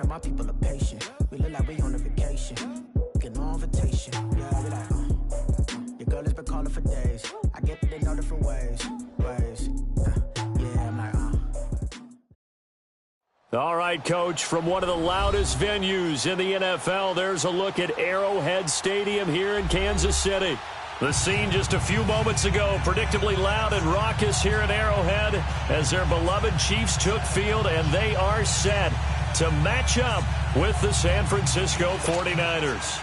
my people are patient. We look like we on a vacation. Get no invitation. Yeah, we like, your girl has been calling for days. I get that they know different ways. Yeah, I'm like, All right, Coach, from one of the loudest venues in the NFL, there's a look at Arrowhead Stadium here in Kansas City. The scene just a few moments ago, predictably loud and raucous here at Arrowhead as their beloved Chiefs took field, and they are set to match up with the San Francisco 49ers.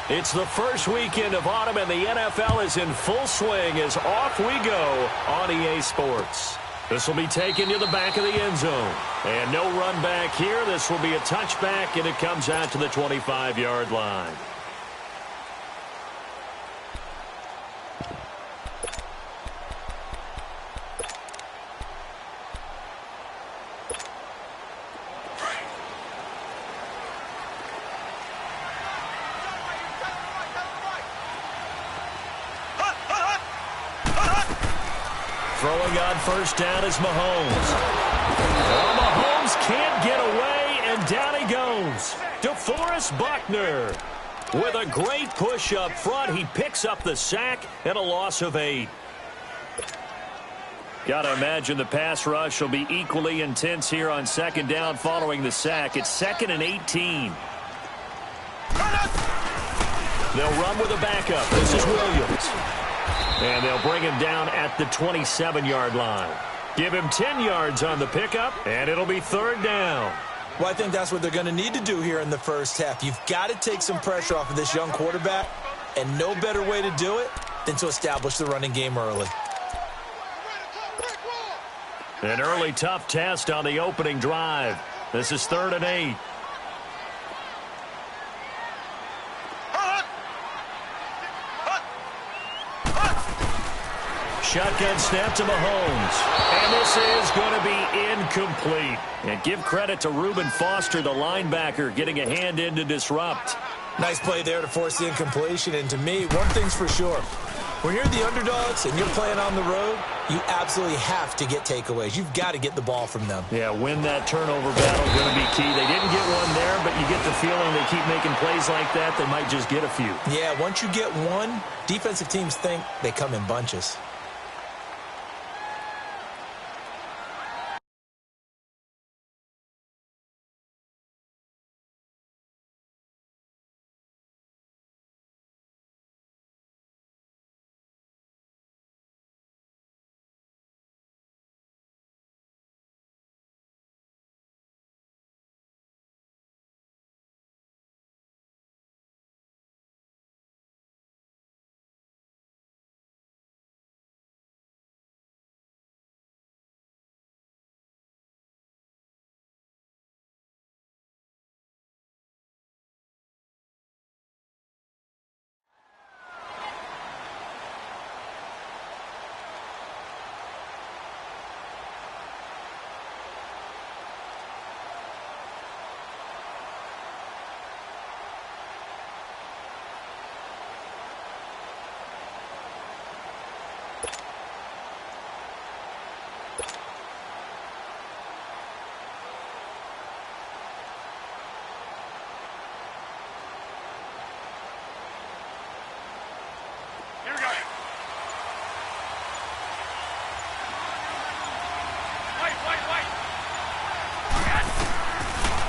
It's the first weekend of autumn, and the NFL is in full swing as off we go on EA Sports. This will be taken to the back of the end zone. And no run back here. This will be a touchback, and it comes out to the 25-yard line. Throwing on first down is Mahomes. Well, Mahomes can't get away, and down he goes. DeForest Buckner with a great push up front. He picks up the sack and a loss of 8. Got to imagine the pass rush will be equally intense here on second down following the sack. It's 2nd and 18. They'll run with a backup. This is Williams. And they'll bring him down at the 27-yard line. Give him 10 yards on the pickup, and it'll be 3rd down. Well, I think that's what they're going to need to do here in the first half. You've got to take some pressure off of this young quarterback, and no better way to do it than to establish the running game early. An early tough test on the opening drive. This is 3rd and 8. Shotgun snap to Mahomes. And this is going to be incomplete. And give credit to Reuben Foster, the linebacker, getting a hand in to disrupt. Nice play there to force the incompletion. And to me, one thing's for sure. When you're the underdogs and you're playing on the road, you absolutely have to get takeaways. You've got to get the ball from them. Yeah, win that turnover battle going to be key. They didn't get one there, but you get the feeling they keep making plays like that, they might just get a few. Yeah, once you get one, defensive teams think they come in bunches.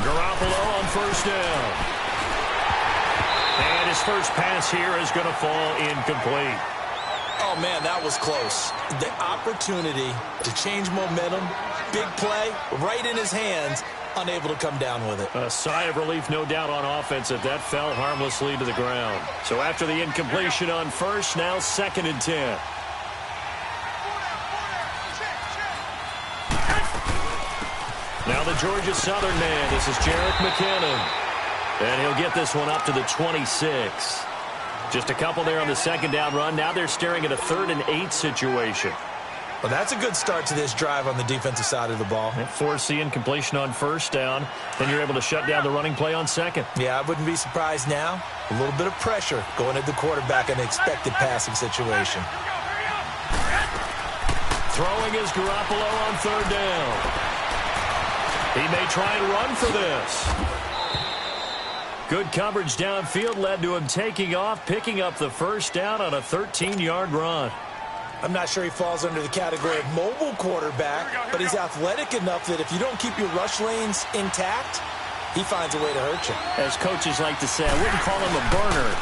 Garoppolo on first down. And his first pass here is going to fall incomplete. Oh, man, that was close. The opportunity to change momentum, big play, right in his hands, unable to come down with it. A sigh of relief, no doubt, on offense that fell harmlessly to the ground. So after the incompletion on first, now 2nd and 10. Now the Georgia Southern man. This is Jerick McKinnon. And he'll get this one up to the 26. Just a couple there on the second down run. Now they're staring at a 3rd and 8 situation. Well, that's a good start to this drive on the defensive side of the ball. Force the incompletion on first down. Then you're able to shut down the running play on second. Yeah, I wouldn't be surprised now. A little bit of pressure going at the quarterback in an expected passing situation. Throwing is Garoppolo on third down. He may try and run for this. Good coverage downfield led to him taking off, picking up the first down on a 13-yard run. I'm not sure he falls under the category of mobile quarterback, but he's athletic enough that if you don't keep your rush lanes intact, he finds a way to hurt you. As coaches like to say, I wouldn't call him a burner,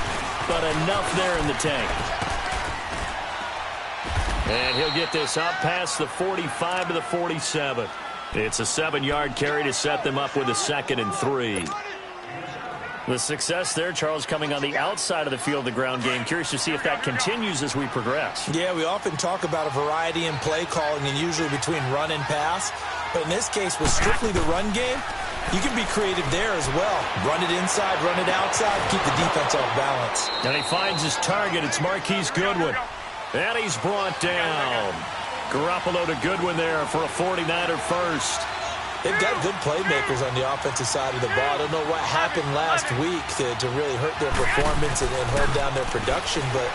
but enough there in the tank. And he'll get this up past the 45 to the 47. It's a 7-yard carry to set them up with a 2nd and 3. The success there, Charles, coming on the outside of the field, the ground game. Curious to see if that continues as we progress. Yeah, we often talk about a variety in play calling and usually between run and pass. But in this case, with strictly the run game, you can be creative there as well. Run it inside, run it outside, keep the defense off balance. And he finds his target. It's Marquise Goodwin. And he's brought down. Garoppolo to Goodwin there for a 49er first. They've got good playmakers on the offensive side of the ball. I don't know what happened last week to really hurt their performance and hold down their production, but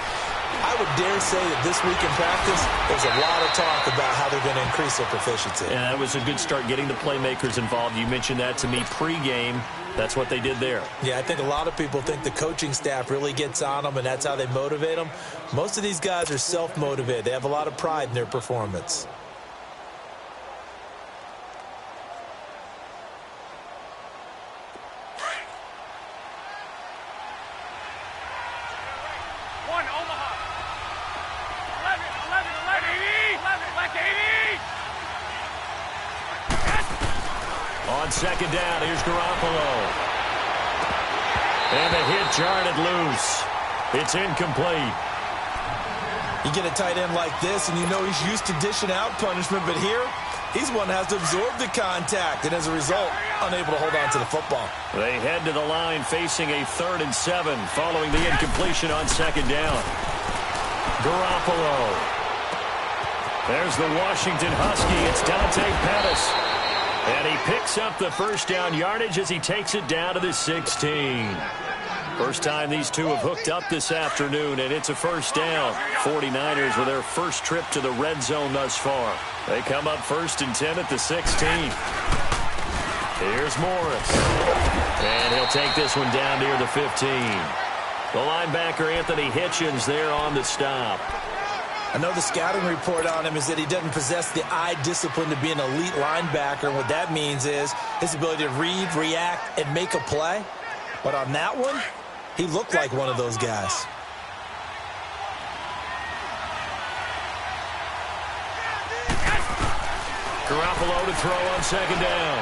I would dare say that this week in practice, there's a lot of talk about how they're going to increase their proficiency. And that was a good start getting the playmakers involved. You mentioned that to me pregame. That's what they did there. Yeah, I think a lot of people think the coaching staff really gets on them, and that's how they motivate them. Most of these guys are self-motivated. They have a lot of pride in their performance. On second down, here's Garoppolo. And the hit jarred it loose. It's incomplete. You get a tight end like this, and you know he's used to dishing out punishment, but here, he's one that has to absorb the contact, and as a result, unable to hold on to the football. They head to the line facing a 3rd and 7 following the incompletion on second down. Garoppolo. There's the Washington Husky. It's Dante Pettis. And he picks up the first down yardage as he takes it down to the 16. First time these two have hooked up this afternoon, and it's a first down. 49ers with their first trip to the red zone thus far. They come up 1st and 10 at the 16. Here's Morris. And he'll take this one down near the 15. The linebacker Anthony Hitchens there on the stop. I know the scouting report on him is that he doesn't possess the eye discipline to be an elite linebacker. And what that means is his ability to read, react, and make a play. But on that one, he looked like one of those guys. Garoppolo to throw on second down.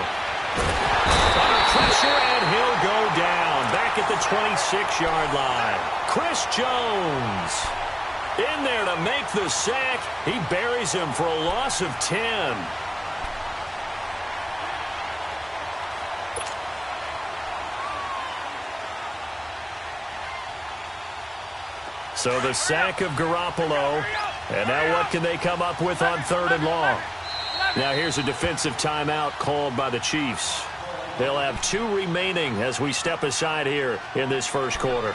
Under pressure, and he'll go down. Back at the 26-yard line. Chris Jones in there to make the sack. He buries him for a loss of 10. So the sack of Garoppolo. And now what can they come up with on 3rd and long? Now here's a defensive timeout called by the Chiefs. They'll have 2 remaining as we step aside here in this first quarter.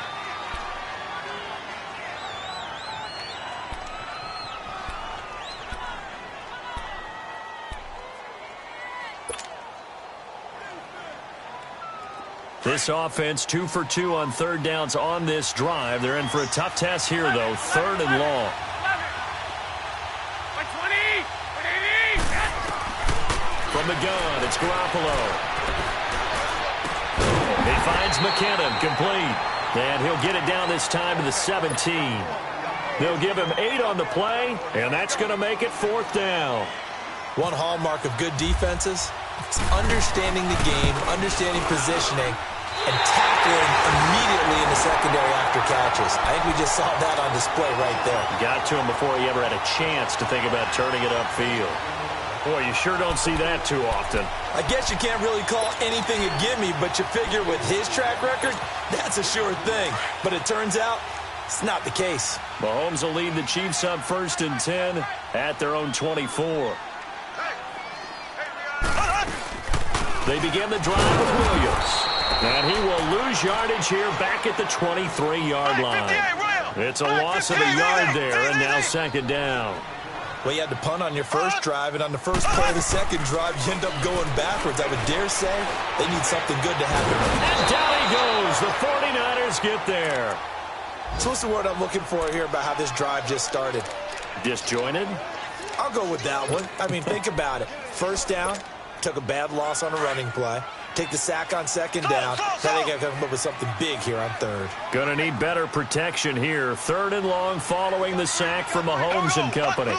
This offense 2 for 2 on 3rd downs on this drive. They're in for a tough test here, though. 3rd and long. From the gun, it's Garoppolo. He finds McKinnon, complete. And he'll get it down this time to the 17. They'll give him 8 on the play, and that's going to make it 4th down. One hallmark of good defenses is understanding the game, understanding positioning, and tackling immediately in the secondary after catches. I think we just saw that on display right there. Got to him before he ever had a chance to think about turning it upfield. Boy, you sure don't see that too often. I guess you can't really call anything a gimme, but you figure with his track record, that's a sure thing. But it turns out it's not the case. Mahomes will lead the Chiefs up 1st and 10 at their own 24. They begin the drive with Williams. And he will lose yardage here back at the 23-yard line. It's a loss of a yard there, and now 2nd down. Well, you had to punt on your first drive, and on the first play of the second drive, you end up going backwards. I would dare say they need something good to happen. And down he goes. The 49ers get there. So what's the word I'm looking for here about how this drive just started? Disjointed? I'll go with that one. I mean, think about it. First down, took a bad loss on a running play. Take the sack on second down. Now they got to come up with something big here on third. Going to need better protection here. Third and long following the sack from Mahomes and company.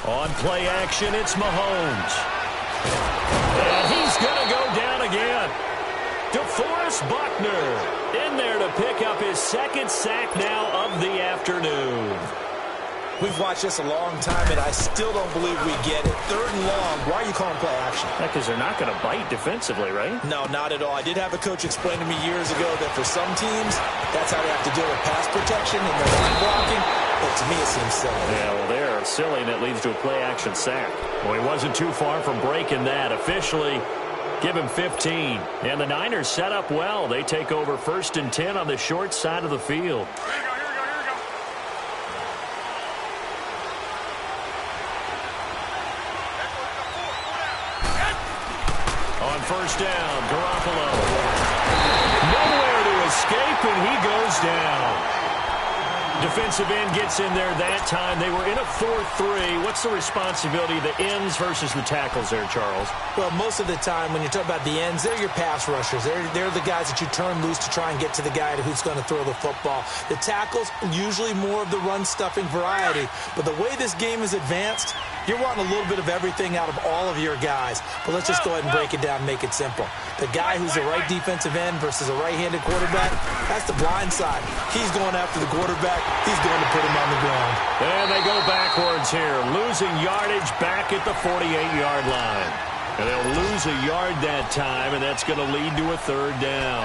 On play action, it's Mahomes. And he's going to go down again. DeForest Buckner in there to pick up his second sack now of the afternoon. We've watched this a long time, and I still don't believe we get it. Third and long. Why are you calling play action? Because they're not going to bite defensively, right? No, not at all. I did have a coach explain to me years ago that for some teams, that's how they have to deal with pass protection and their line blocking. But to me, it seems silly. Yeah, well, they're silly, and it leads to a play-action sack. Well, he wasn't too far from breaking that. Officially, give him 15. And the Niners set up well. They take over 1st and 10 on the short side of the field. First down, Garoppolo. Nowhere to escape, and he goes down. Defensive end gets in there that time. They were in a 4-3. What's the responsibility of the ends versus the tackles there, Charles? Well, most of the time when you talk about the ends, they're your pass rushers. They're the guys that you turn loose to try and get to the guy who's going to throw the football. The tackles, usually more of the run-stuffing variety. But the way this game is advanced, you're wanting a little bit of everything out of all of your guys. But let's just go ahead and break it down and make it simple. The guy who's the right defensive end versus a right-handed quarterback, that's the blind side. He's going after the quarterback. He's going to put him on the ground. And they go backwards here, losing yardage back at the 48-yard line. And they'll lose a yard that time, and that's going to lead to a third down.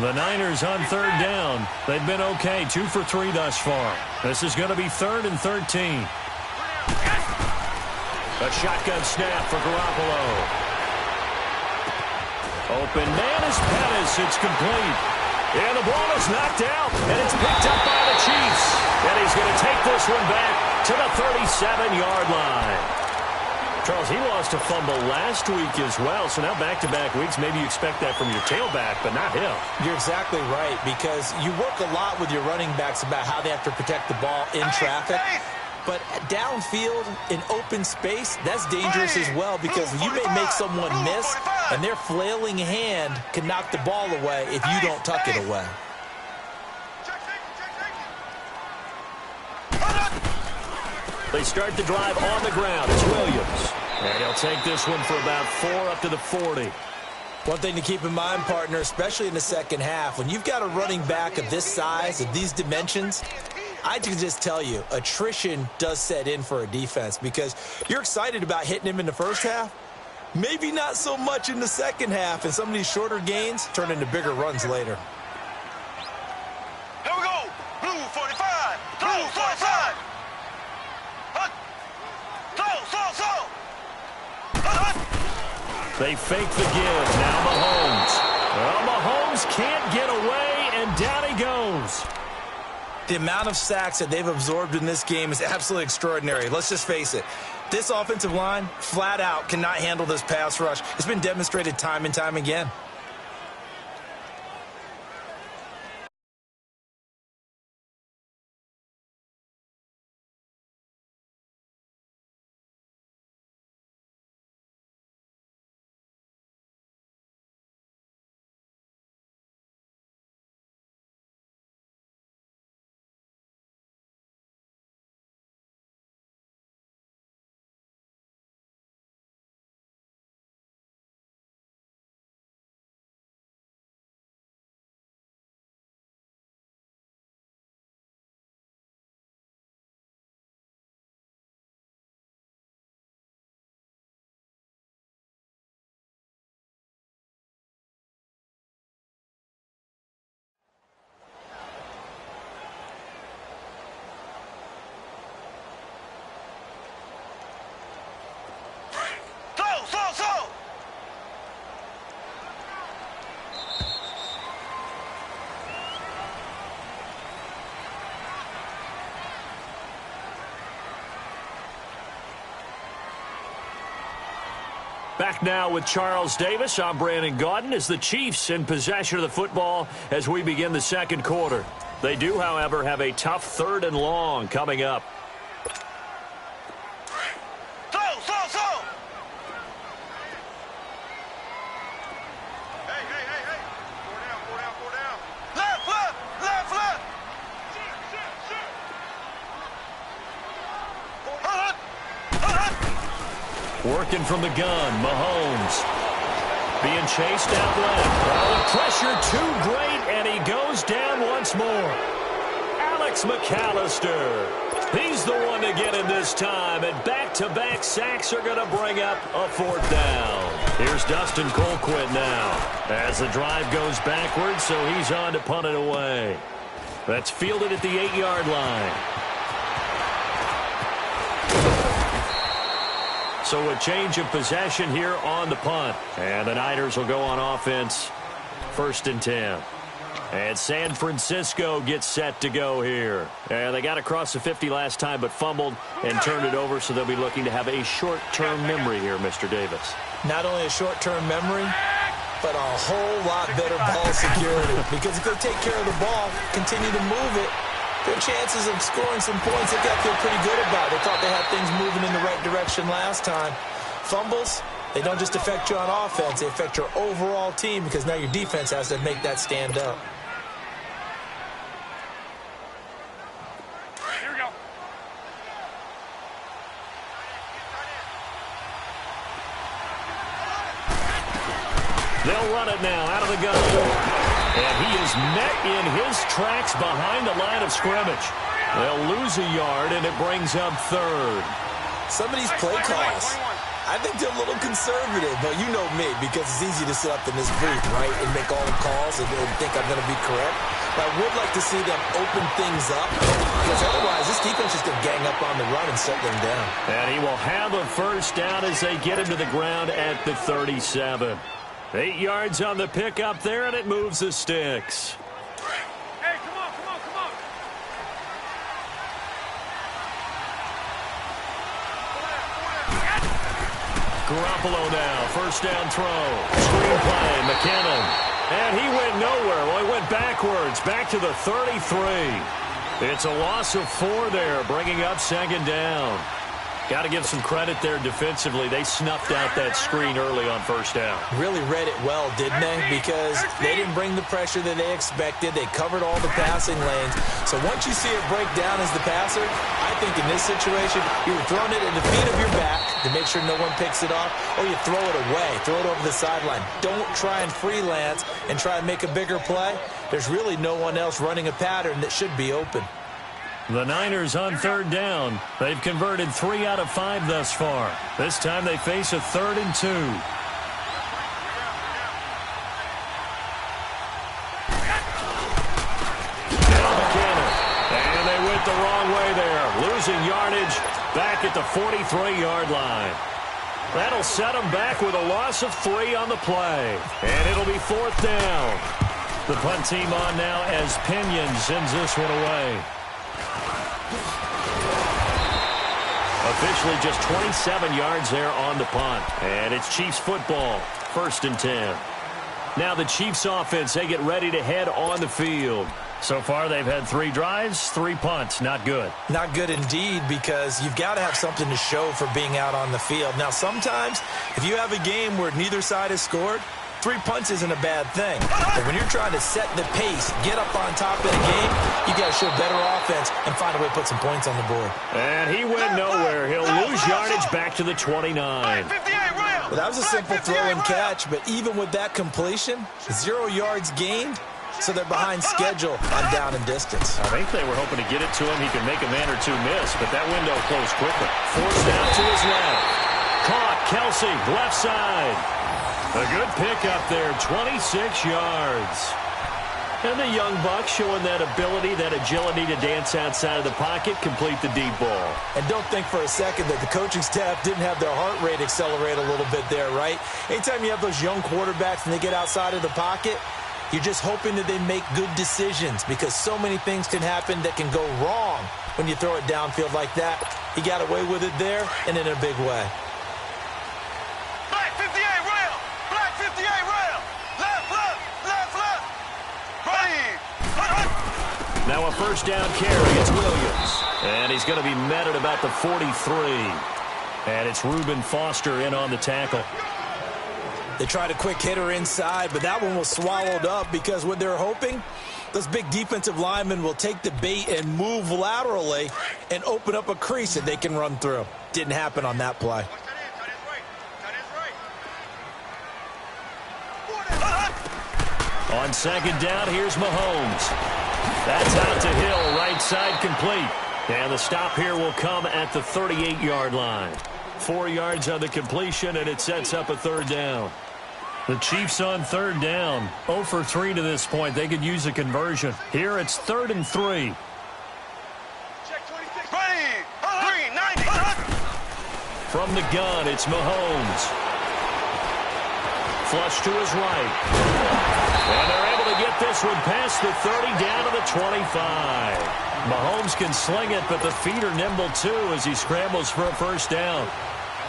The Niners on third down. They've been okay, 2 for 3 thus far. This is going to be 3rd and 13. A shotgun snap for Garoppolo. Open man is Pettis. It's complete. And the ball is knocked out, and it's picked up by the Chiefs. And he's going to take this one back to the 37-yard line. Charles, he lost a fumble last week as well, so now back-to-back weeks, maybe you expect that from your tailback, but not him. You're exactly right, because you work a lot with your running backs about how they have to protect the ball in traffic. But downfield, in open space, that's dangerous as well, because you may make someone miss, and their flailing hand can knock the ball away if you don't tuck it away. They start the drive on the ground. It's Williams. And he'll take this one for about 4 up to the 40. One thing to keep in mind, partner, especially in the second half, when you've got a running back of this size, of these dimensions, I can just tell you, attrition does set in for a defense, because you're excited about hitting him in the first half. Maybe not so much in the second half, and some of these shorter gains turn into bigger runs later. Here we go. Blue 45. Blue 45. They fake the give. Now Mahomes. Well, Mahomes can't get away, and down he goes. The amount of sacks that they've absorbed in this game is absolutely extraordinary. Let's just face it. This offensive line, flat out, cannot handle this pass rush. It's been demonstrated time and time again. Back now with Charles Davis. I'm Brandon Gaudin as the Chiefs in possession of the football as we begin the second quarter. They do, however, have a tough 3rd and long coming up. Throw. Hey. Go down. Left. Working from the gun, Mahomes. Being chased out left. Oh, the pressure too great, and he goes down once more. Alex McAllister. He's the one to get him this time, and back-to-back sacks are going to bring up a 4th down. Here's Dustin Colquitt now as the drive goes backwards, so he's on to punt it away. That's fielded at the 8-yard line. So a change of possession here on the punt. And the Niners will go on offense, 1st and 10. And San Francisco gets set to go here. And they got across the 50 last time but fumbled and turned it over, so they'll be looking to have a short-term memory here, Mr. Davis. Not only a short-term memory, but a whole lot better ball security. Because if they take care of the ball, continue to move it, their chances of scoring some points, they've got to feel pretty good about. They thought they had things moving in the right direction last time. Fumbles, they don't just affect you on offense, they affect your overall team because now your defense has to make that stand up. Here we go. They'll run it now out of the gun. And he is met in his tracks behind the line of scrimmage. They'll lose a yard, and it brings up 3rd. Some of these play calls, I think they're a little conservative, but you know me, because it's easy to sit up in this booth, right, and make all the calls and think I'm going to be correct. But I would like to see them open things up, because otherwise this defense is going to gang up on the run and shut them down. And he will have a 1st down as they get him to the ground at the 37. 8 yards on the pickup there, and it moves the sticks. Hey, come on. Garoppolo now, 1st down throw. Screen play, McKinnon. And he went nowhere. Well, he went backwards, back to the 33. It's a loss of 4 there, bringing up 2nd down. Got to give some credit there defensively. They snuffed out that screen early on 1st down. Really read it well, didn't they? Because they didn't bring the pressure that they expected. They covered all the passing lanes. So once you see it break down as the passer, I think in this situation, you're throwing it at the feet of your back to make sure no one picks it off, or you throw it away, throw it over the sideline. Don't try and freelance and try and make a bigger play. There's really no one else running a pattern that should be open. The Niners on 3rd down. They've converted 3 out of 5 thus far. This time they face a 3rd and 2. Now McKinnon. And they went the wrong way there. Losing yardage back at the 43-yard line. That'll set them back with a loss of 3 on the play. And it'll be 4th down. The punt team on now as Pinion sends this one away. Officially just 27 yards there on the punt. And it's Chiefs football, 1st and 10. Now the Chiefs offense, they get ready to head on the field. So far they've had 3 drives, 3 punts. Not good. Not good indeed, because you've got to have something to show for being out on the field. Now sometimes if you have a game where neither side has scored, 3 punts isn't a bad thing. But when you're trying to set the pace, get up on top of the game, you got to show better offense and find a way to put some points on the board. And he went nowhere. He'll lose yardage back to the 29. Well, that was a simple throw and catch, but even with that completion, 0 yards gained, so they're behind schedule on down and distance. I think they were hoping to get it to him. He could make a man or 2 miss, but that window closed quickly. Forced out to his left. Caught, Kelsey, left side. A good pickup there, 26 yards. And the young buck showing that ability, that agility to dance outside of the pocket, complete the deep ball. And don't think for a second that the coaching staff didn't have their heart rate accelerate a little bit there, right? Anytime you have those young quarterbacks and they get outside of the pocket, you're just hoping that they make good decisions, because so many things can happen that can go wrong when you throw it downfield like that. He got away with it there and in a big way. Black 50. Now a first down carry. It's Williams. And he's going to be met at about the 43. And it's Reuben Foster in on the tackle. They tried a quick hitter inside, but that one was swallowed up because what they're hoping, those big defensive linemen will take the bait and move laterally and open up a crease that they can run through. Didn't happen on that play. On second down, here's Mahomes. That's out to Hill, right side complete. And the stop here will come at the 38-yard line. 4 yards on the completion, and it sets up a third down. The Chiefs on third down. 0 for 3 to this point. They could use a conversion. Here it's 3rd and 3. From the gun, it's Mahomes. Flush to his right. And they're able to get this one past the 30 down to the 25. Mahomes can sling it, but the feet are nimble too as he scrambles for a first down.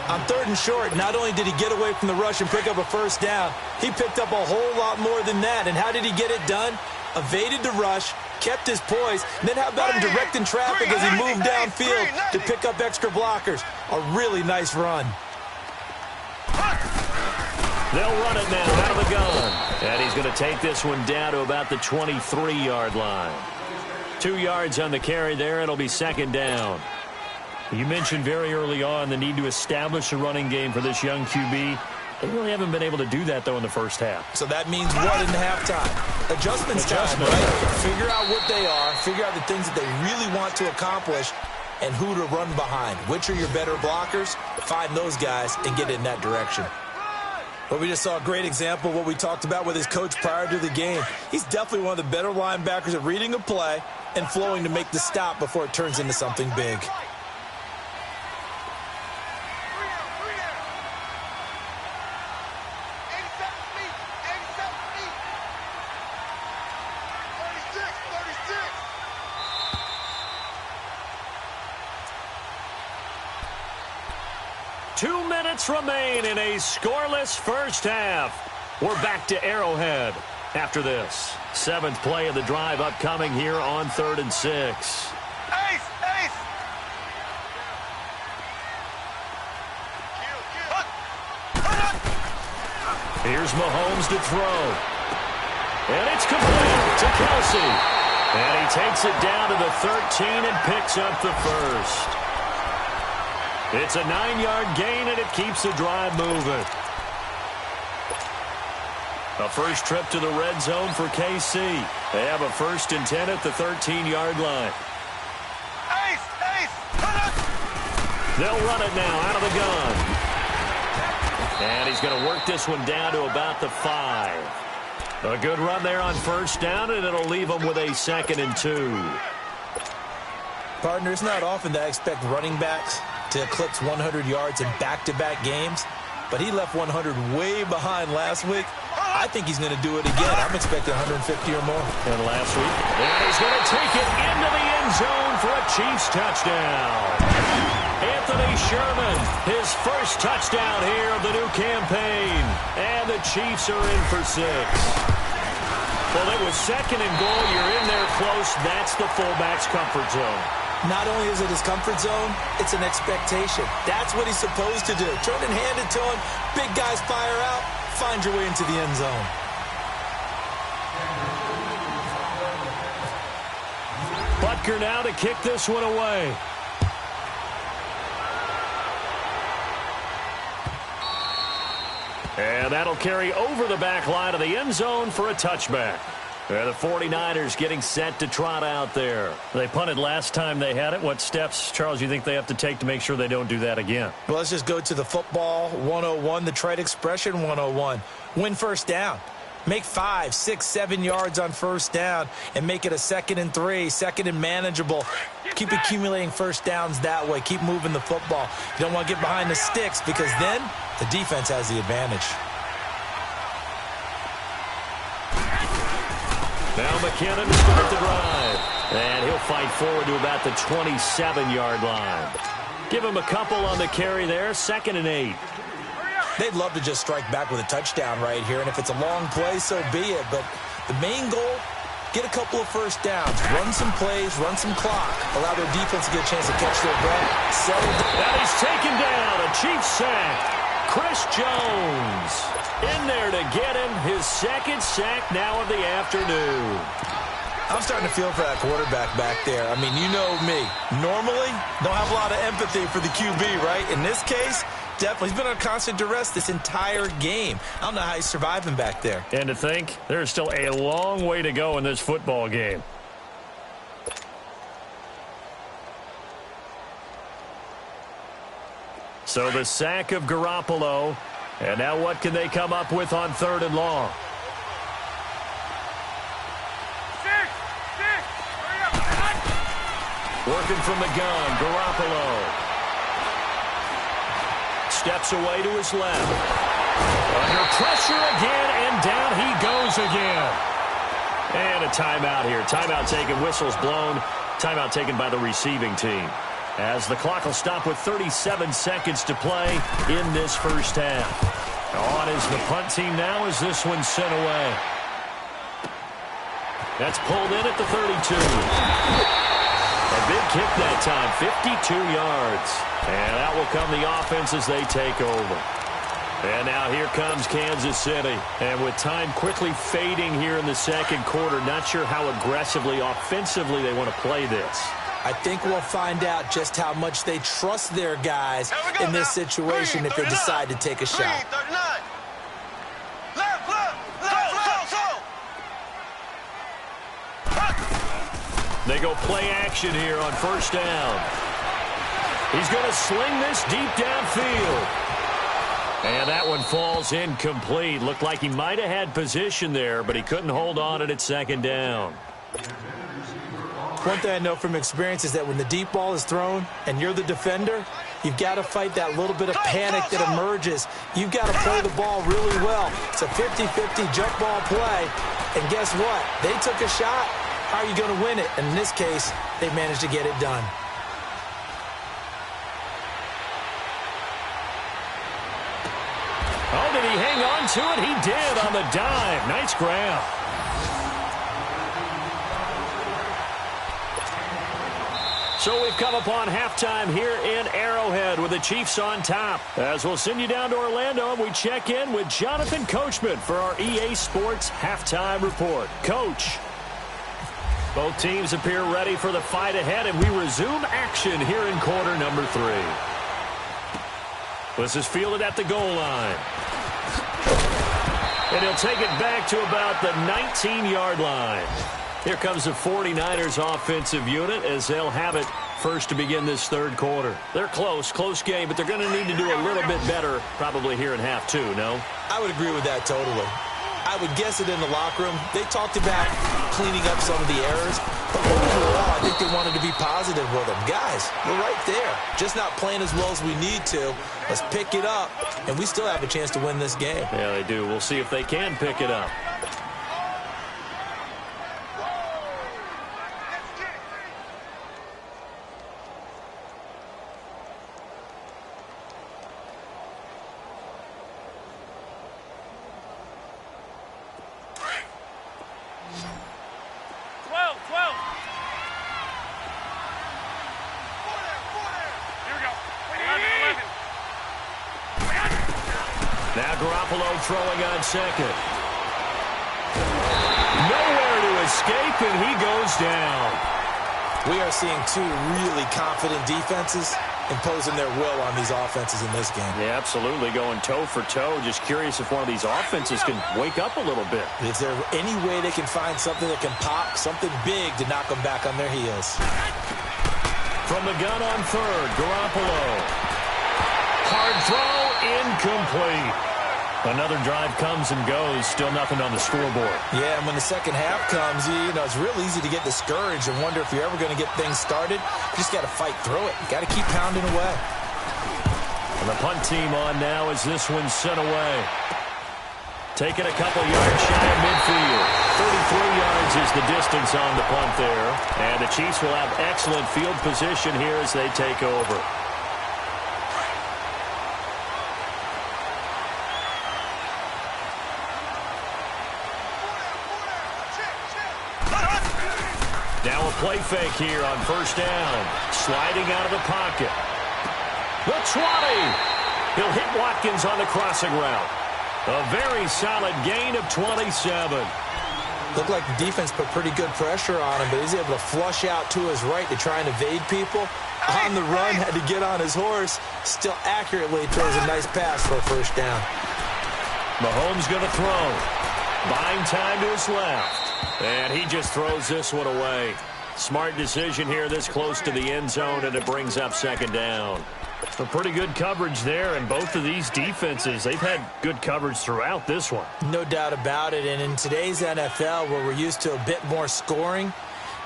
On 3rd and short, not only did he get away from the rush and pick up a first down, he picked up a whole lot more than that. And how did he get it done? Evaded the rush, kept his poise, and then how about him directing traffic as he moved downfield to pick up extra blockers? A really nice run. They'll run it now out of the gun. And he's going to take this one down to about the 23-yard line. 2 yards on the carry there. It'll be second down. You mentioned very early on the need to establish a running game for this young QB. They really haven't been able to do that, though, in the first half. So that means what in halftime? Adjustments time, right? Figure out what they are, figure out the things that they really want to accomplish, and who to run behind. Which are your better blockers? Find those guys and get in that direction. But we just saw a great example of what we talked about with his coach prior to the game. He's definitely one of the better linebackers at reading a play and flowing to make the stop before it turns into something big. Remain in a scoreless first half. We're back to Arrowhead after this. 7th play of the drive upcoming here on 3rd and 6. Ace! Here's Mahomes to throw. And it's complete to Kelsey. And he takes it down to the 13 and picks up the first. It's a 9-yard gain, and it keeps the drive moving. A first trip to the red zone for KC. They have a 1st and 10 at the 13-yard line. They'll run it now out of the gun. And he's going to work this one down to about the 5. A good run there on first down, and it'll leave them with a 2nd and 2. Partner, it's not often that I expect running backs to eclipse 100 yards in back-to-back games, but he left 100 way behind last week. I think he's going to do it again. I'm expecting 150 or more. And last week, and he's going to take it into the end zone for a Chiefs touchdown. Anthony Sherman, his first touchdown here of the new campaign. And the Chiefs are in for 6. Well, it was 2nd and goal. You're in there close. That's the fullback's comfort zone. Not only is it his comfort zone, it's an expectation. That's what he's supposed to do. Turn and hand it to him. Big guys fire out. Find your way into the end zone. Butker now to kick this one away. And that'll carry over the back line of the end zone for a touchback. The 49ers getting set to trot out there. They punted last time they had it. What steps, Charles, you think they have to take to make sure they don't do that again? Well, let's just go to the football 101, the trade expression 101. Win first down. Make 5, 6, 7 yards on first down and make it a 2nd and 3, 2nd and manageable. Keep accumulating first downs that way. Keep moving the football. You don't want to get behind the sticks because then the defense has the advantage. Now McKinnon to start the drive. And he'll fight forward to about the 27-yard line. Give him a couple on the carry there. 2nd and 8. They'd love to just strike back with a touchdown right here. And if it's a long play, so be it. But the main goal, get a couple of first downs, run some plays, run some clock, allow their defense to get a chance to catch their breath, settle down. And he's taken down, a Chiefs sack. Chris Jones in there to get him, his second sack now of the afternoon. I'm starting to feel for that quarterback back there. I mean, you know me. Normally, don't have a lot of empathy for the QB, right? In this case, definitely. He's been on constant duress this entire game. I don't know how he's surviving back there. And to think, there's still a long way to go in this football game. So the sack of Garoppolo. And now what can they come up with on 3rd and long? Working from the gun, Garoppolo. Steps away to his left. Under pressure again, and down he goes again. And a timeout here. Timeout taken, whistles blown. Timeout taken by the receiving team. As the clock will stop with 37 seconds to play in this first half. On is the punt team now as this one's sent away. That's pulled in at the 32. A big kick that time, 52 yards. And out will come the offense as they take over. And now here comes Kansas City. And with time quickly fading here in the second quarter, not sure how aggressively, offensively they want to play this. I think we'll find out just how much they trust their guys in this situation if they decide to take a shot. They go play action here on 1st down. He's going to sling this deep downfield. And that one falls incomplete. Looked like he might have had position there, but he couldn't hold on at 2nd down. One thing I know from experience is that when the deep ball is thrown and you're the defender, you've got to fight that little bit of panic that emerges. You've got to play the ball really well. It's a 50-50 jump ball play. And guess what? They took a shot. How are you going to win it? And in this case, they managed to get it done. Oh, did he hang on to it? He did on the dive. Nice grab. So we've come upon halftime here in Arrowhead with the Chiefs on top. As we'll send you down to Orlando and we check in with Jonathan Coachman for our EA Sports Halftime Report. Coach. Both teams appear ready for the fight ahead, and we resume action here in quarter number 3. This is fielded at the goal line. And he'll take it back to about the 19-yard line. Here comes the 49ers offensive unit as they'll have it first to begin this 3rd quarter. They're close game, but they're going to need to do a little bit better probably here in half 2, no? I would agree with that totally. I would guess it in the locker room. They talked about cleaning up some of the errors, but overall, I think they wanted to be positive with them. Guys, we're right there. Just not playing as well as we need to. Let's pick it up, and we still have a chance to win this game. Yeah, they do. We'll see if they can pick it up. Now Garoppolo throwing on 2nd. Nowhere to escape, and he goes down. We are seeing 2 really confident defenses imposing their will on these offenses in this game. Yeah, absolutely, going toe for toe. Just curious if one of these offenses can wake up a little bit. Is there any way they can find something that can pop, something big to knock them back on their heels? From the gun on 3rd, Garoppolo. Hard throw, incomplete. Another drive comes and goes, still nothing on the scoreboard. Yeah, and when the second half comes, you know, it's real easy to get discouraged and wonder if you're ever going to get things started. You just got to fight through it. You got to keep pounding away. And the punt team on now as this one's sent away. Taking a couple yards shy of midfield. 33 yards is the distance on the punt there. And the Chiefs will have excellent field position here as they take over. Now a play fake here on first down. Sliding out of the pocket. The 20. He'll hit Watkins on the crossing route. A very solid gain of 27. Looked like the defense put pretty good pressure on him, but he's able to flush out to his right to try and evade people. On the run, had to get on his horse. Still accurately throws a nice pass for a first down. Mahomes going to throw. Buying time to his left. And he just throws this one away. Smart decision here this close to the end zone, and it brings up second down. A pretty good coverage there, and both of these defenses, they've had good coverage throughout this one. No doubt about it, and in today's NFL, where we're used to a bit more scoring,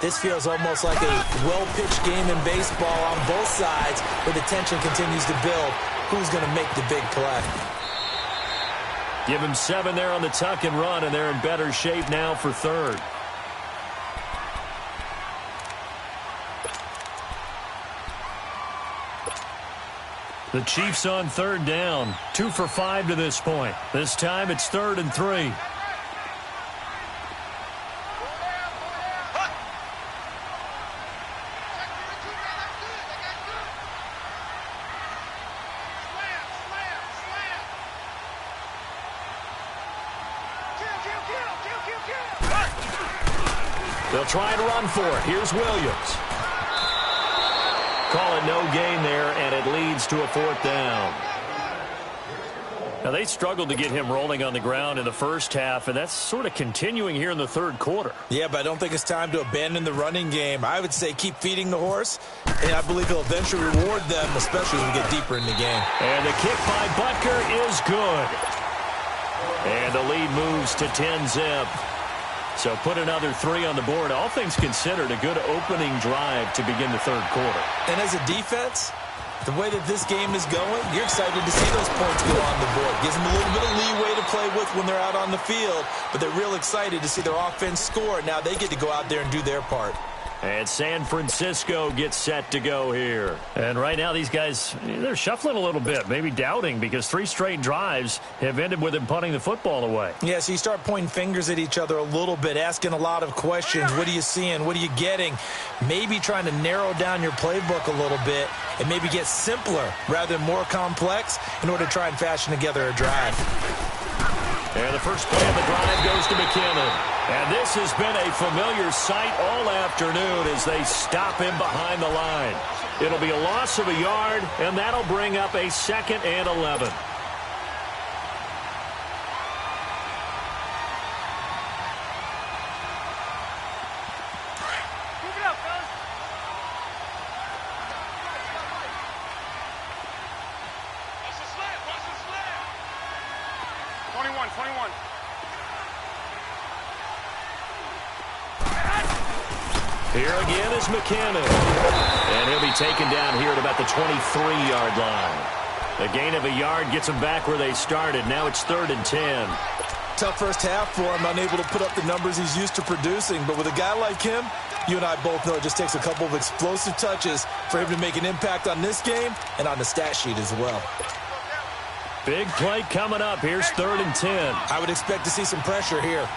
this feels almost like a well-pitched game in baseball on both sides, where the tension continues to build. Who's going to make the big play? Give him 7 there on the tuck and run, and they're in better shape now for third. The Chiefs on third down. 2 for 5 to this point. This time it's 3rd and 3. They'll try and run for it. Here's Williams. Call it no gain there, and it leads to a 4th down. Now, they struggled to get him rolling on the ground in the first half, and that's sort of continuing here in the third quarter. Yeah, but I don't think it's time to abandon the running game. I would say keep feeding the horse, and I believe he'll eventually reward them, especially as we get deeper in the game. And the kick by Butker is good. And the lead moves to 10-zip. So put another 3 on the board. All things considered, a good opening drive to begin the third quarter. And as a defense, the way that this game is going, you're excited to see those points go on the board. Gives them a little bit of leeway to play with when they're out on the field, but they're real excited to see their offense score. Now they get to go out there and do their part. And San Francisco gets set to go here. And right now these guys, they're shuffling a little bit, maybe doubting, because 3 straight drives have ended with them punting the football away. Yeah, so you start pointing fingers at each other a little bit, asking a lot of questions. What are you seeing? What are you getting? Maybe trying to narrow down your playbook a little bit and maybe get simpler rather than more complex in order to try and fashion together a drive. And the first play of the drive goes to McKinnon. And this has been a familiar sight all afternoon as they stop him behind the line. It'll be a loss of a yard, and that'll bring up a 2nd and 11. Here again is McKinnon. And he'll be taken down here at about the 23-yard line. A gain of a yard gets them back where they started. Now it's 3rd and 10. Tough first half for him, unable to put up the numbers he's used to producing. But with a guy like him, you and I both know it just takes a couple of explosive touches for him to make an impact on this game and on the stat sheet as well. Big play coming up. Here's 3rd and 10. I would expect to see some pressure here.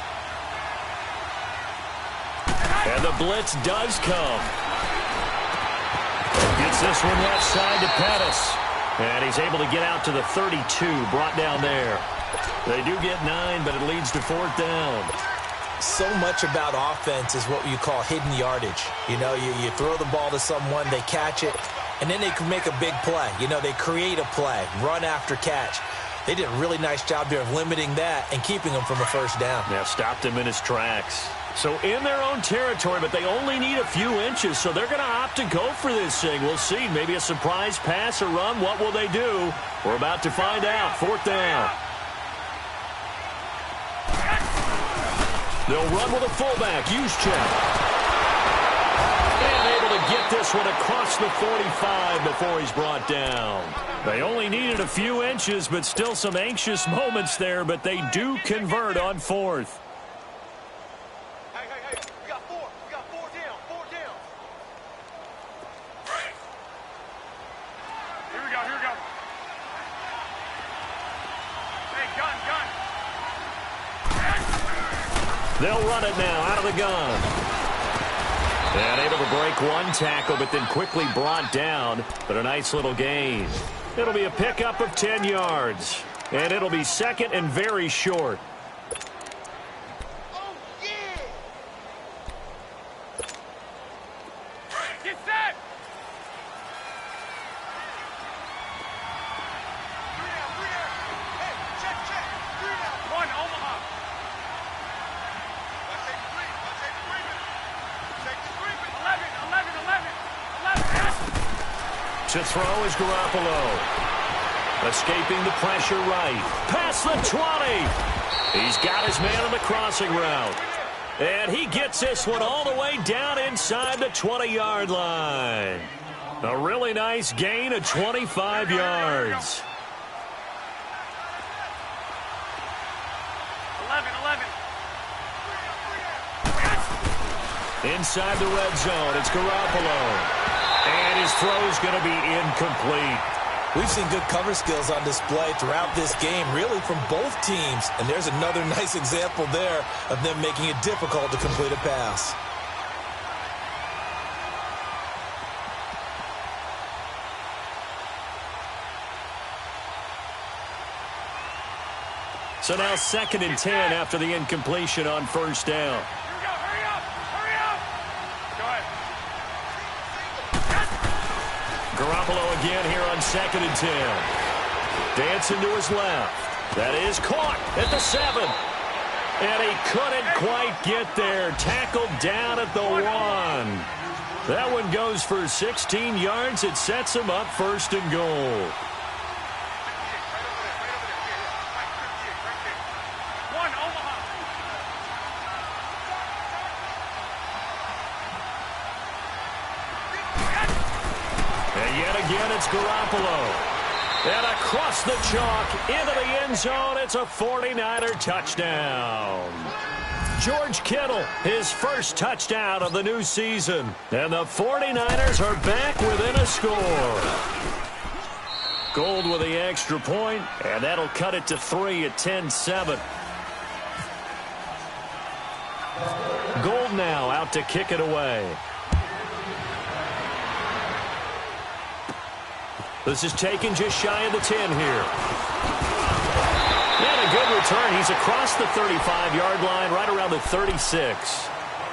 And the blitz does come. Gets this one left side to Pettis. And he's able to get out to the 32, brought down there. They do get 9, but it leads to 4th down. So much about offense is what you call hidden yardage. You know, you throw the ball to someone, they catch it, and then they can make a big play. You know, they create a play, run after catch. They did a really nice job there of limiting that and keeping him from a first down. Yeah, stopped him in his tracks. So in their own territory, but they only need a few inches, so they're going to opt to go for this thing. We'll see. Maybe a surprise pass or run. What will they do? We're about to find out. 4th down. They'll run with a fullback. Juszczyk. And able to get this one across the 45 before he's brought down. They only needed a few inches, but still some anxious moments there, but they do convert on 4th. They'll run it now out of the gun. And able to break one tackle, but then quickly brought down. But a nice little gain. It'll be a pickup of 10 yards. And it'll be second and very short. Oh, yeah! Get set! 3 down, 3 down. Hey, check. 3 down. 1, Omaha. Watch take the 3. Watch take the 3 minutes. Take the 3 minutes. 11. To throw is Garoppolo. Escaping the pressure right. Past the 20. He's got his man on the crossing route. And he gets this one all the way down inside the 20-yard line. A really nice gain of 25 yards. 11. Inside the red zone, it's Garoppolo. And his throw's going to be incomplete. We've seen good cover skills on display throughout this game, really from both teams. And there's another nice example there of them making it difficult to complete a pass. So now 2nd and 10 after the incompletion on first down. Hurry up! Go ahead. Garoppolo again here on 2nd and 10. Dancing to his left. That is caught at the 7. And he couldn't quite get there. Tackled down at the 1. That one goes for 16 yards. It sets him up 1st and goal. 1, Omaha. And yet again, it's Garoppolo. And across the chalk, into the end zone, it's a 49er touchdown. George Kittle, his first touchdown of the new season. And the 49ers are back within a score. Gold with the extra point, and that'll cut it to 3 at 10-7. Gold now out to kick it away. This is taken just shy of the 10 here. And a good return. He's across the 35-yard line, right around the 36.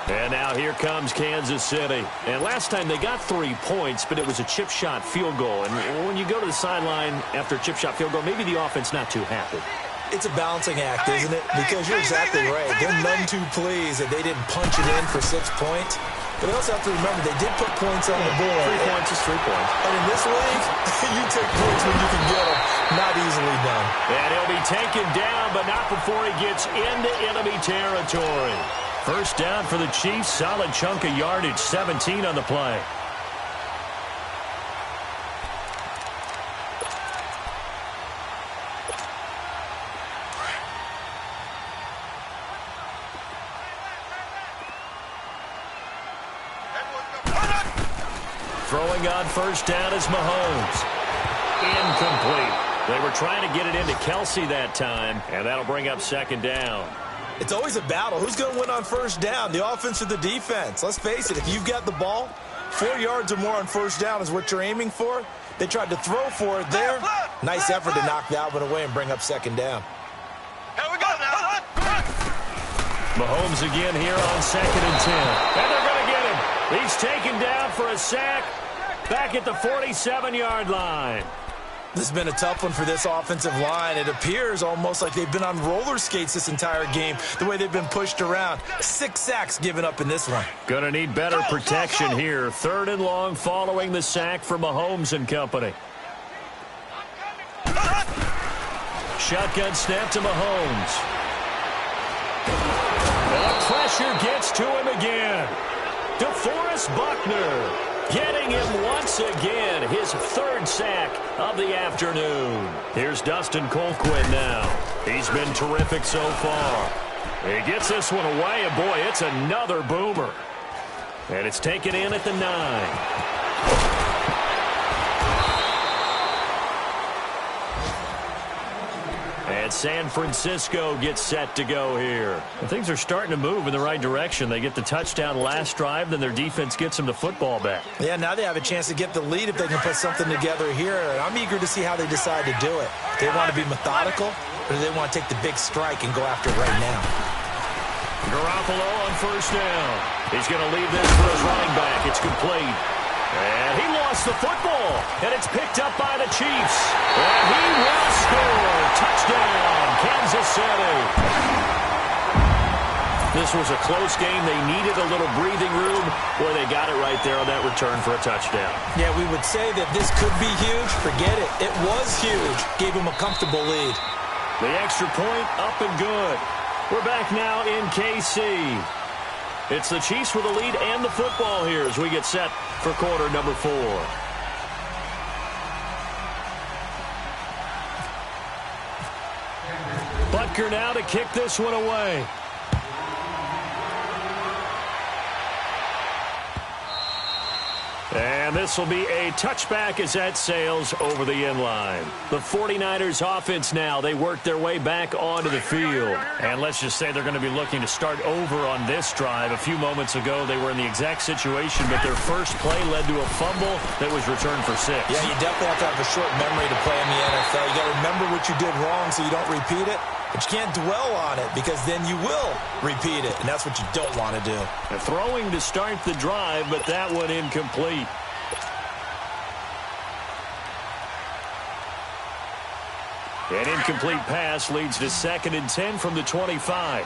And now here comes Kansas City. And last time they got 3 points, but it was a chip shot field goal. And when you go to the sideline after a chip shot field goal, maybe the offense not too happy. It's a balancing act, isn't it? Because you're exactly right. They're none too pleased that they didn't punch it in for 6 points. But they also have to remember they did put points on the board. 3 points is 3 points. And in this league, you take points when you can get them. Not easily done. And he'll be taken down, but not before he gets into enemy territory. First down for the Chiefs. Solid chunk of yardage. 17 on the play. Throwing on first down is Mahomes. Incomplete. They were trying to get it into Kelsey that time, and that'll bring up 2nd down. It's always a battle. Who's going to win on first down, the offense or the defense? Let's face it, if you've got the ball, 4 yards or more on first down is what you're aiming for. They tried to throw for it there. Nice effort to knock that one away and bring up 2nd down. Here we go now. Mahomes again here on 2nd and 10. And they're going to get him. He's taken down for a sack back at the 47-yard line. This has been a tough one for this offensive line. It appears almost like they've been on roller skates this entire game, the way they've been pushed around. 6 sacks given up in this one. Going to need better protection here. 3rd and long following the sack for Mahomes and company. Shotgun snap to Mahomes. And the pressure gets to him again. DeForest Buckner getting him once again, his 3rd sack of the afternoon. Here's Dustin Colquitt now. He's been terrific so far. He gets this one away, and boy, it's another boomer. And it's taken in at the 9. And And San Francisco gets set to go here. And things are starting to move in the right direction. They get the touchdown last drive, then their defense gets them the football back. Yeah, now they have a chance to get the lead if they can put something together here. And I'm eager to see how they decide to do it. Do they want to be methodical, or do they want to take the big strike and go after it right now? Garoppolo on first down. He's going to leave this for his running back. It's complete. And he lost the football. And it's picked up by the Chiefs. And he will score. Touchdown, Kansas City. This was a close game. They needed a little breathing room. Boy, they got it right there on that return for a touchdown. Yeah, we would say that this could be huge. Forget it. It was huge. Gave him a comfortable lead. The extra point up and good. We're back now in KC. It's the Chiefs with the lead and the football here as we get set for quarter number 4. Butker now to kick this one away. And this will be a touchback as that sails over the end line. The 49ers offense now, they work their way back onto the field. And let's just say they're going to be looking to start over on this drive. A few moments ago, they were in the exact situation, but their first play led to a fumble that was returned for 6. Yeah, you definitely have to have a short memory to play in the NFL. You got to remember what you did wrong so you don't repeat it. But you can't dwell on it because then you will repeat it, and that's what you don't want to do. And throwing to start the drive, but that one incomplete. An incomplete pass leads to 2nd and 10 from the 25.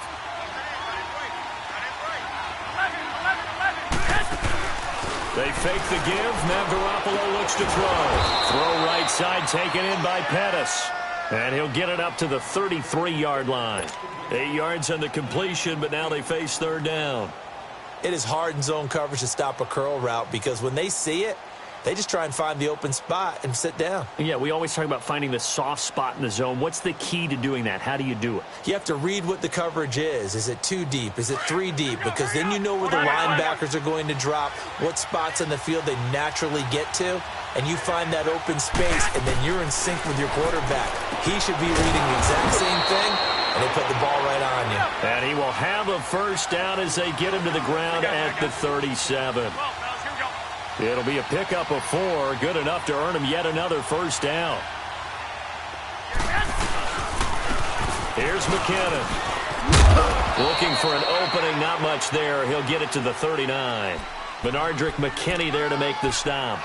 They fake the give. Now Garoppolo looks to throw. Throw right side taken in by Pettis. And he'll get it up to the 33-yard line. 8 yards on the completion, but now they face 3rd down. It is hard in zone coverage to stop a curl route because when they see it, they just try and find the open spot and sit down. Yeah, we always talk about finding the soft spot in the zone. What's the key to doing that? How do you do it? You have to read what the coverage is. Is it 2 deep? Is it 3 deep? Because then you know where the linebackers are going to drop, what spots in the field they naturally get to, and you find that open space, and then you're in sync with your quarterback. He should be reading the exact same thing, and they put the ball right on you. And he will have a first down as they get him to the ground at the 37. It'll be a pickup of 4, good enough to earn him yet another first down. Here's McKinnon. Looking for an opening, not much there. He'll get it to the 39. Benardrick McKinney there to make the stop.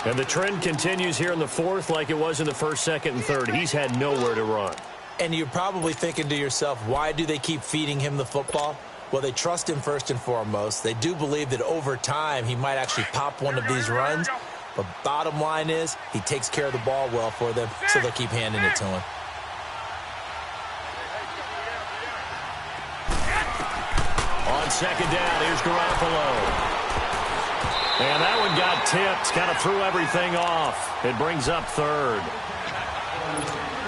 And the trend continues here in the 4th like it was in the 1st, 2nd, and 3rd. He's had nowhere to run. And you're probably thinking to yourself, why do they keep feeding him the football? Well, they trust him first and foremost. They do believe that over time he might actually pop one of these runs. But bottom line is he takes care of the ball well for them, so they'll keep handing it to him. On 2nd down, here's Garoppolo. And that one got tipped, kind of threw everything off. It brings up 3rd.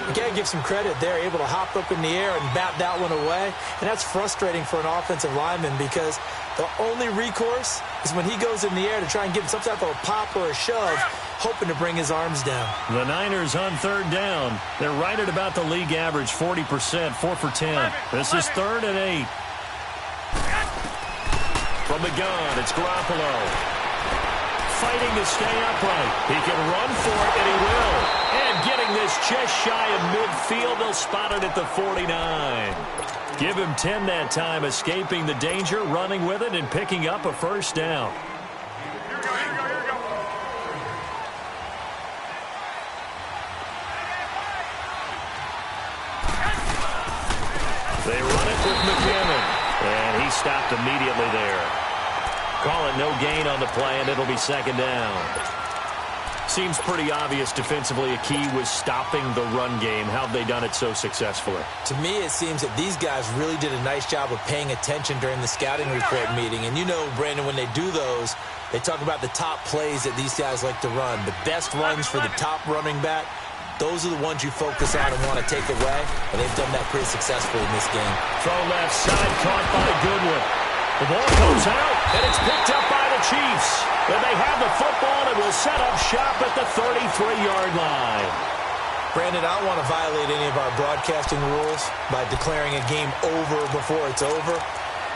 You got to give some credit there, able to hop up in the air and bat that one away. And that's frustrating for an offensive lineman because the only recourse is when he goes in the air to try and get some type of a pop or a shove, hoping to bring his arms down. The Niners on 3rd down. They're right at about the league average, 40%, 4 for 10. This is 3rd and 8. From the gun, it's Garoppolo. Fighting to stay upright. He can run for it, and he will. And getting this just shy of midfield, they'll spot it at the 49. Give him 10 that time, escaping the danger, running with it, and picking up a first down. They run it with McKinnon, and he stopped immediately there. Call it no gain on the play, and it'll be 2nd down. Seems pretty obvious defensively a key was stopping the run game. How have they done it so successfully? To me, it seems that these guys really did a nice job of paying attention during the scouting report meeting. And you know, Brandon, when they do those, they talk about the top plays that these guys like to run. The best runs for the top running back, those are the ones you focus on and want to take away. And they've done that pretty successfully in this game. Throw left side, caught by Goodwin. The ball comes out, and it's picked up by the Chiefs. And they have the football and will set up shop at the 33-yard line. Brandon, I don't want to violate any of our broadcasting rules by declaring a game over before it's over,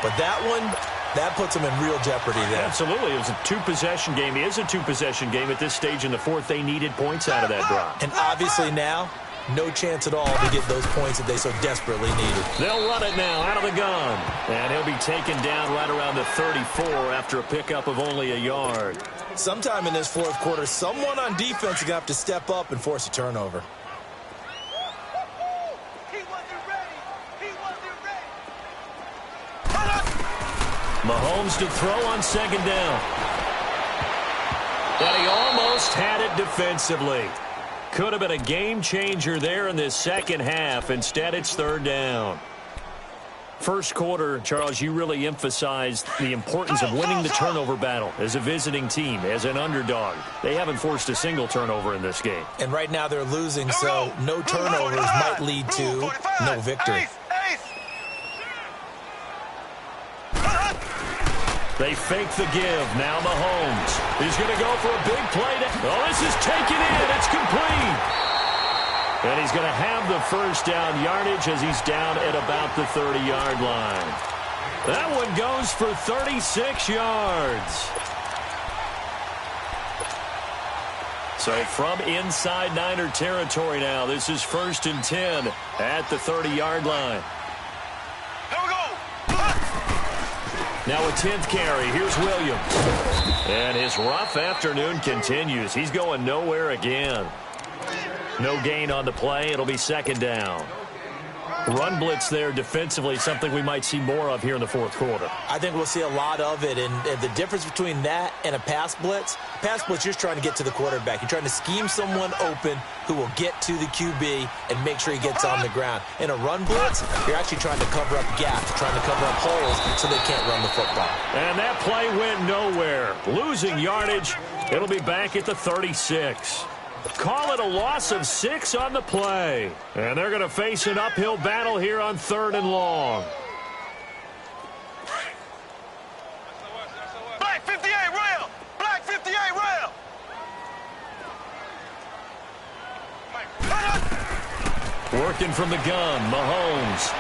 but that one, that puts them in real jeopardy there. Absolutely. It was a two-possession game. It is a two-possession game at this stage in the fourth. They needed points out of that drop. And obviously now, no chance at all to get those points that they so desperately needed. They'll run it now out of the gun. And he'll be taken down right around the 34 after a pickup of only a yard. Sometime in this fourth quarter, someone on defense is going to have to step up and force a turnover. Mahomes to throw on second down. But he almost had it defensively. Could have been a game changer there in this second half. Instead, it's third down. First quarter, Charles, you really emphasized the importance of winning the turnover battle as a visiting team, as an underdog. They haven't forced a single turnover in this game. And right now they're losing, so no turnovers might lead to no victory. They fake the give. Now Mahomes. He's going to go for a big play. Oh, this is taken in. It's complete. And he's going to have the first down yardage as he's down at about the 30-yard line. That one goes for 36 yards. So from inside Niner territory now, this is 1st and 10 at the 30-yard line. Now a 10th carry. Here's Williams. And his rough afternoon continues. He's going nowhere again. No gain on the play. It'll be second down. Run blitz there defensively, something we might see more of here in the fourth quarter. I think we'll see a lot of it, and the difference between that and a pass blitz, you're just trying to get to the quarterback. You're trying to scheme someone open who will get to the QB and make sure he gets on the ground. In a run blitz, you're actually trying to cover up gaps, trying to cover up holes so they can't run the football. And that play went nowhere. Losing yardage. It'll be back at the 36. Call it a loss of 6 on the play. And they're going to face an uphill battle here on 3rd and long. Black 58 rail! Black 58 rail! Working from the gun, Mahomes.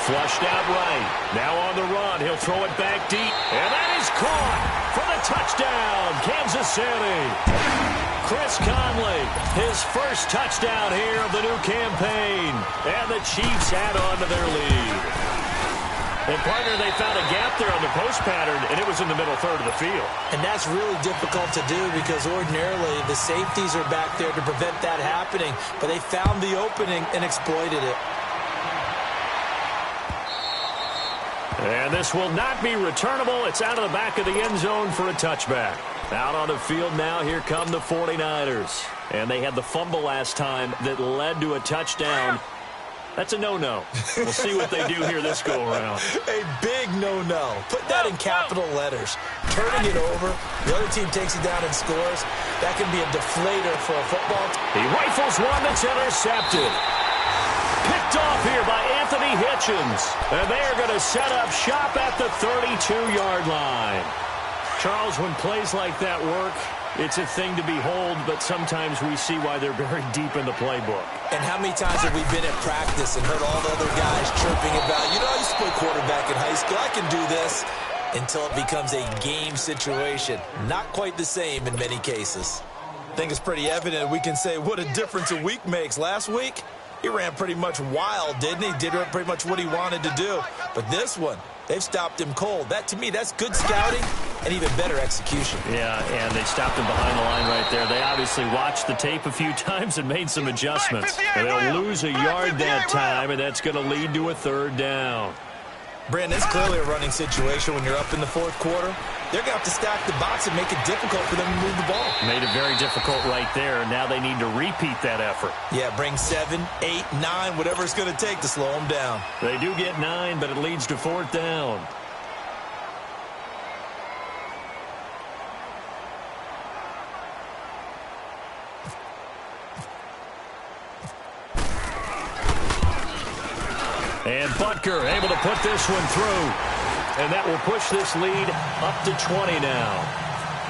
Flushed out right. Now on the run. He'll throw it back deep. And that is caught for the touchdown, Kansas City. Chris Conley, his first touchdown here of the new campaign. And the Chiefs add on to their lead. And, partner, they found a gap there on the post pattern, and it was in the middle third of the field. And that's really difficult to do because ordinarily the safeties are back there to prevent that happening. But they found the opening and exploited it. And this will not be returnable. It's out of the back of the end zone for a touchback. Out on the field now, here come the 49ers. And they had the fumble last time that led to a touchdown. That's a no-no. We'll see what they do here this go-around. A big no-no. Put that in capital letters. Turning it over, the other team takes it down and scores. That can be a deflator for a football team. He rifles one that's intercepted. Picked off here by Anthony Hitchens. And they are going to set up shop at the 32-yard line. Charles, when plays like that work, it's a thing to behold, but sometimes we see why they're very deep in the playbook. And how many times have we been at practice and heard all the other guys chirping about, you know, I used to play quarterback in high school, I can do this, until it becomes a game situation. Not quite the same in many cases. I think it's pretty evident we can say what a difference a week makes. Last week, he ran pretty much wild, didn't he? Did pretty much what he wanted to do. But this one, they've stopped him cold. That, to me, that's good scouting and even better execution. Yeah, and they stopped him behind the line right there. They obviously watched the tape a few times and made some adjustments. And they'll lose a yard that time, and that's going to lead to a third down. Brandon, it's clearly a running situation when you're up in the fourth quarter. They're going to have to stack the box and make it difficult for them to move the ball. Made it very difficult right there. Now they need to repeat that effort. Yeah, bring 7, 8, 9, whatever it's going to take to slow them down. They do get 9, but it leads to fourth down. And Butker able to put this one through. And that will push this lead up to 20 now.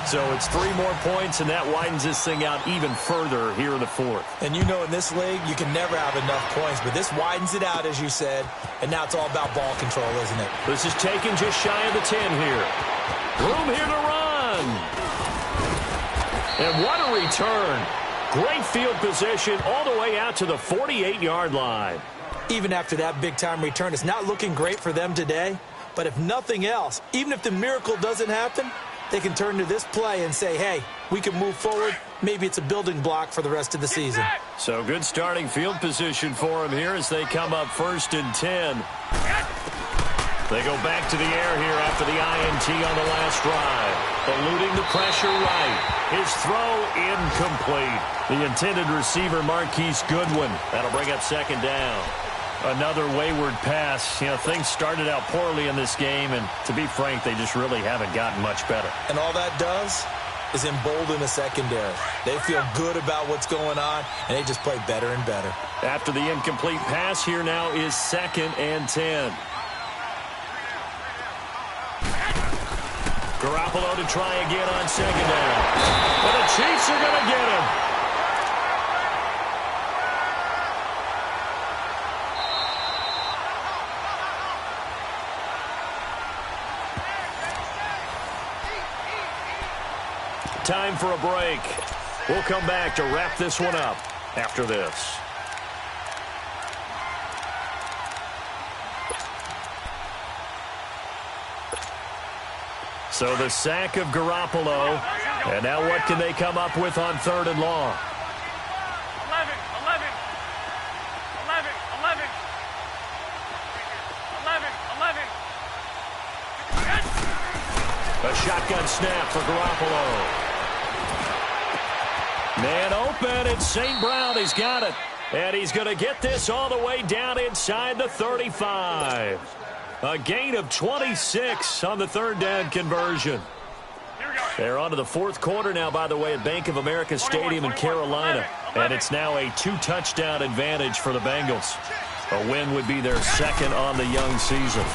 So it's 3 more points, and that widens this thing out even further here in the fourth. And you know in this league, you can never have enough points, but this widens it out, as you said, and now it's all about ball control, isn't it? This is taken just shy of the 10 here. Room here to run. And what a return. Great field position all the way out to the 48-yard line. Even after that big-time return, it's not looking great for them today. But if nothing else, even if the miracle doesn't happen, they can turn to this play and say, hey, we can move forward. Maybe it's a building block for the rest of the season. So good starting field position for them here as they come up 1st and 10. They go back to the air here after the INT on the last drive. Eluding the pressure right. His throw incomplete. The intended receiver, Marquise Goodwin. That'll bring up 2nd down. Another wayward pass. You know, things started out poorly in this game, and to be frank, they just really haven't gotten much better. And all that does is embolden the secondary. They feel good about what's going on, and they just play better and better. After the incomplete pass, here now is 2nd and 10. Garoppolo to try again on 2nd down. And the Chiefs are going to get him. Time for a break. We'll come back to wrap this one up after this. So the sack of Garoppolo. And now what can they come up with on 3rd and long? 11. A shotgun snap for Garoppolo. Man open, it's St. Brown. He's got it. And he's going to get this all the way down inside the 35. A gain of 26 on the 3rd down conversion. They're on to the 4th quarter now, by the way, at Bank of America Stadium in Carolina. And it's now a 2-touchdown advantage for the Bengals. A win would be their 2nd on the young season.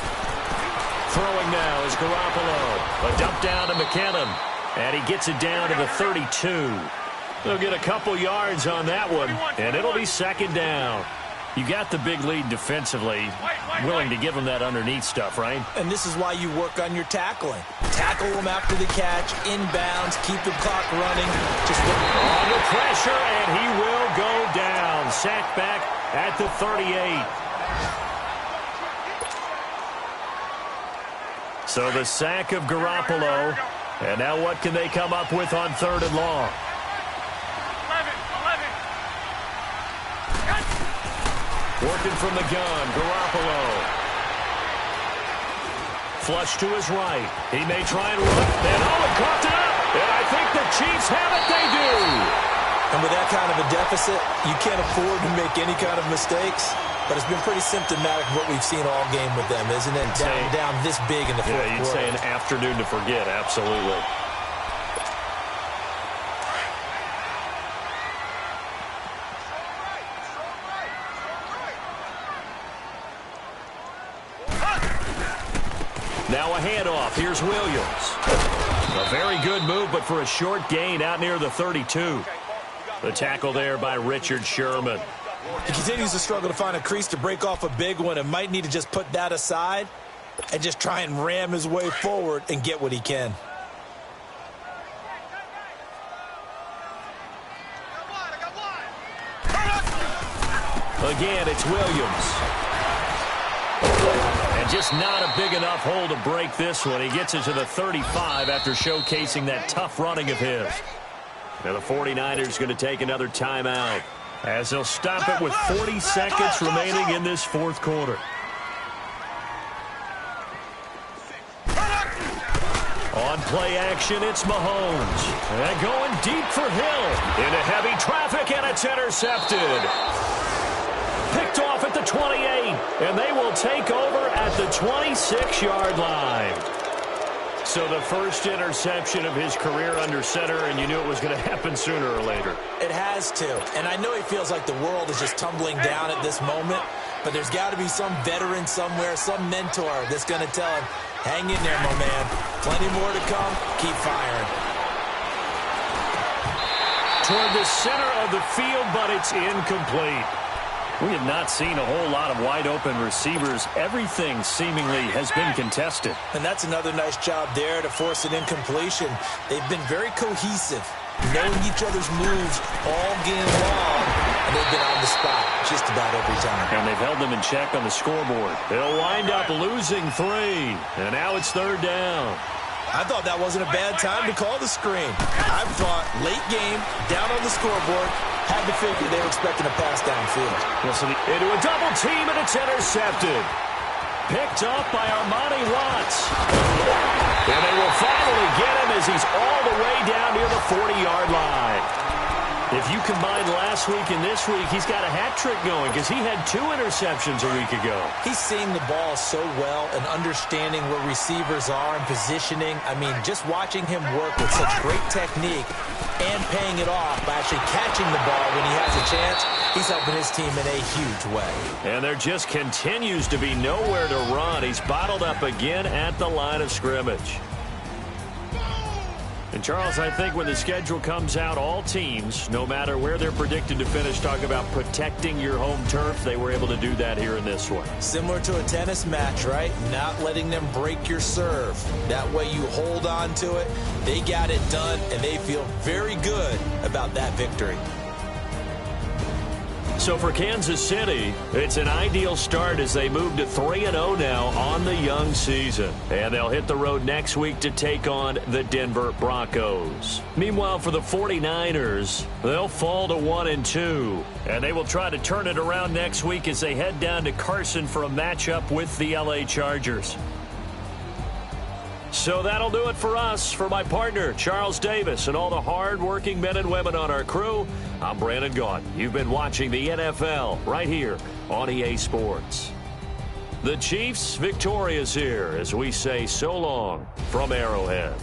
Throwing now is Garoppolo. A dump down to McKinnon. And he gets it down to the 32. They'll get a couple yards on that one, and it'll be 2nd down. You got the big lead defensively, willing to give them that underneath stuff, right? And this is why you work on your tackling. Tackle them after the catch, inbounds, keep the clock running. Just under pressure, and he will go down. Sacked back at the 38. So the sack of Garoppolo. And now what can they come up with on 3rd and long? 11. Working from the gun, Garoppolo. Flush to his right. He may try and run. And it caught it up. And I think the Chiefs have it. They do. And with that kind of a deficit, you can't afford to make any kind of mistakes. But it's been pretty symptomatic of what we've seen all game with them, isn't it? Down this big in the fourth quarter. Yeah, you'd say an afternoon to forget. Absolutely. Now a handoff. Here's Williams. A very good move, but for a short gain out near the 32. The tackle there by Richard Sherman. He continues to struggle to find a crease to break off a big one and might need to just put that aside and just try and ram his way forward and get what he can. Again, it's Williams. And just not a big enough hole to break this one. He gets it to the 35 after showcasing that tough running of his. Now the 49ers going to take another timeout as they'll stop it with 40 seconds remaining in this fourth quarter. On play action, it's Mahomes. And going deep for Hill. Into heavy traffic, and it's intercepted. Picked off at the 28, and they will take over at the 26-yard line. So the first interception of his career under center, and you knew it was going to happen sooner or later. It has to. And I know he feels like the world is just tumbling down at this moment, but there's got to be some veteran somewhere, some mentor that's going to tell him, hang in there, my man. Plenty more to come. Keep firing. toward the center of the field, but it's incomplete. We have not seen a whole lot of wide-open receivers. Everything seemingly has been contested. And that's another nice job there to force an incompletion. They've been very cohesive, knowing each other's moves all game long, and they've been on the spot just about every time. And they've held them in check on the scoreboard. They'll wind up losing 3, and now it's 3rd down. I thought that wasn't a bad time to call the screen. I thought late game, down on the scoreboard, had to figure they were expecting a pass downfield. Into a double team, and it's intercepted. Picked up by Armani Watts. And they will finally get him as he's all the way down near the 40-yard line. If you combine last week and this week, he's got a hat trick going because he had 2 interceptions a week ago. He's seeing the ball so well and understanding where receivers are and positioning. I mean, just watching him work with such great technique and paying it off by actually catching the ball when he has a chance, he's helping his team in a huge way. And there just continues to be nowhere to run. He's bottled up again at the line of scrimmage. And, Charles, I think when the schedule comes out, all teams, no matter where they're predicted to finish, talk about protecting your home turf. They were able to do that here in this one. Similar to a tennis match, right? Not letting them break your serve. That way you hold on to it. They got it done, and they feel very good about that victory. So for Kansas City, it's an ideal start as they move to 3-0 now on the young season. And they'll hit the road next week to take on the Denver Broncos. Meanwhile, for the 49ers, they'll fall to 1-2. And they will try to turn it around next week as they head down to Carson for a matchup with the LA Chargers. So that'll do it for us. For my partner, Charles Davis, and all the hard-working men and women on our crew, I'm Brandon Gaudin. You've been watching the NFL right here on EA Sports. The Chiefs victorious here as we say so long from Arrowhead.